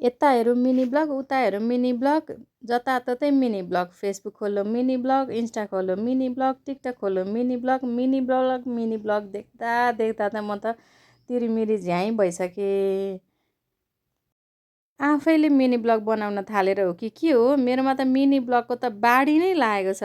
यता हेरौँ mini blog, उता हेरौँ मिनी ब्लग, जताततै मिनी ब्लग। फेसबुक खोल्यो मिनी ब्लग, इन्स्टा खोल्यो मिनी ब्लग, टिकटक खोल्यो mini blog, mini blog mini blog देख्दा देख्दा त म त तिरिमिरी झ्याइ भइसकेँ। आफैले मिनी ब्लग बनाउन थालेर हो कि के हो, मेरोमा त मिनी ब्लगको त बाढी नै लागेको छ।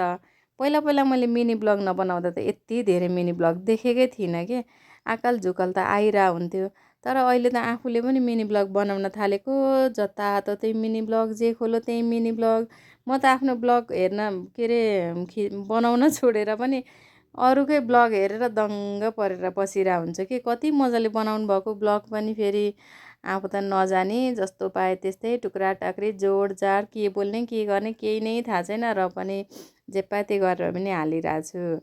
पहिला पहिला मैले मिनी ब्लग नबनाउँदा त यति धेरै मिनी ब्लग देखेकै थिइनँ के। आकाल झुकाल त आइरह हुन्थ्यो। तर अहिले त आफूले पनि मिनी ब्लग बनाउन थालेको, जताततै मिनी ब्लग, जे खोल्यो त्यही मिनी ब्लग। म त आफ्नो ब्लग हेर्न के अरे बनाउन छोडेर पनि अरूकै ब्लग हेरेर दङ्ग परेर बसिरहेको हुन्छु कि। कति मजाले बनाउनु भएको ब्लग पनि फेरि आफू त नजानी जस्तो पाए त्यस्तै टुक्रा टाक्री जोडजाड के बोल्ने के गर्ने केही नै थाहा छैन, र पनि जे पाए त्यही गरेर पनि हालिरहेको छु।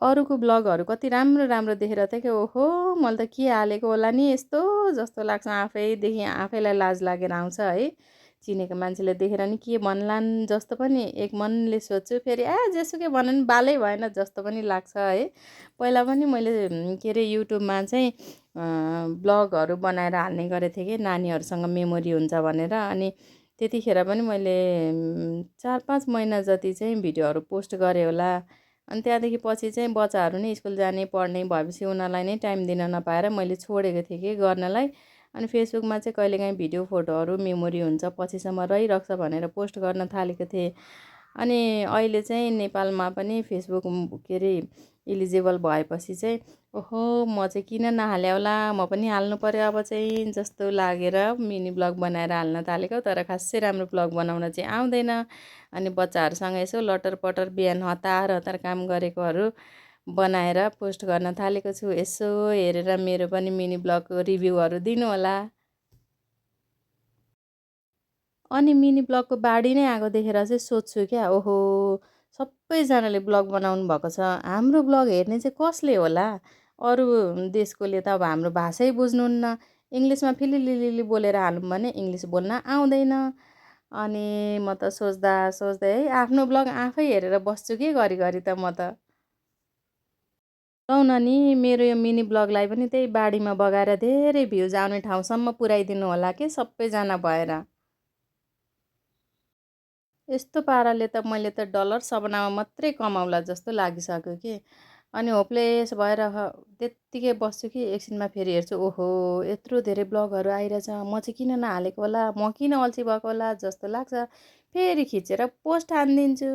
अरूको ब्लगहरू कति राम्रो राम्रो देखेर त के ओहो मैले त के हालेको होला नि यस्तो जस्तो लाग्छ। आफैदेखि आफैलाई लाज लागेर आउँछ है। चिनेको मान्छेले देखेर नि के भन्लान् जस्तो पनि एक मनले सोध्छु, फेरि जेसुकै भनौँ नि बालै भएन जस्तो पनि लाग्छ है। पहिला पनि मैले के अरे युट्युबमा चाहिँ ब्लगहरू बनाएर हाल्ने गरेको थिएँ कि, नानीहरूसँग मेमोरी हुन्छ भनेर। अनि त्यतिखेर पनि मैले 4-5 महिना जति चाहिँ भिडियोहरू पोस्ट गरेँ होला। अनि त्यहाँदेखि पछि चाहिँ बच्चाहरू नै स्कुल जाने पढ्ने भएपछि उनीहरूलाई नै टाइम दिन नपाएर मैले छोडेको थिएँ कि गर्नलाई। अनि फेसबुकमा चाहिँ कहिलेकाहीँ भिडियो फोटोहरू मेमोरी हुन्छ पछिसम्म रहिरहन्छ भनेर पोस्ट गर्न थालेको थिएँ। अनि अहिले चाहिँ नेपालमा पनि फेसबुक के अरे इलिजिबल भएपछि चाहिँ ओहो म चाहिँ किन नहाले होला, म पनि हाल्नु पर्यो अब चाहिँ जस्तो लागेर मिनी ब्लग बनाएर हाल्न थालेको। तर खासै राम्रो ब्लग बनाउन चाहिँ आउँदैन। अनि बच्चाहरूसँग यसो लटर पटर बिहान हतार हतार काम गरेकोहरू बनाएर पोस्ट गर्न थालेको छु। यसो हेरेर मेरो पनि मिनी ब्लगको रिभ्यूहरू दिनु होला। अनि मिनी ब्लगको बाढी नै आएको देखेर चाहिँ सोध्छु क्या, ओहो सबैजनाले ब्लग बनाउनु भएको छ, हाम्रो ब्लग हेर्ने चाहिँ कसले होला। अरू देशकोले त अब हाम्रो भाषै बुझ्नुहुन्न, इङ्ग्लिसमा फिलिलिलिली बोलेर हालौँ भने इङ्ग्लिस बोल्न आउँदैन। अनि म त सोच्दा सोच्दै है आफ्नो ब्लग आफै हेरेर बस्छु कि घरिघरि त म त। लौ न नि मेरो यो मिनी ब्लगलाई पनि त्यही बाढीमा बगाएर धेरै भ्युज आउने ठाउँसम्म पुर्याइदिनु होला कि सबैजना भएर। यस्तो पाराले त मैले त डलर सपनामा मात्रै कमाउला जस्तो लागिसक्यो कि। अनि होपलेस भएर त्यत्तिकै बस्छु कि एकछिनमा फेरि हेर्छु ओहो यत्रो धेरै ब्लगहरू आइरहेछ, म चाहिँ किन नहालेको होला, म किन अल्छी भएको होला जस्तो लाग्छ। फेरि खिचेर पोस्ट हानिदिन्छु।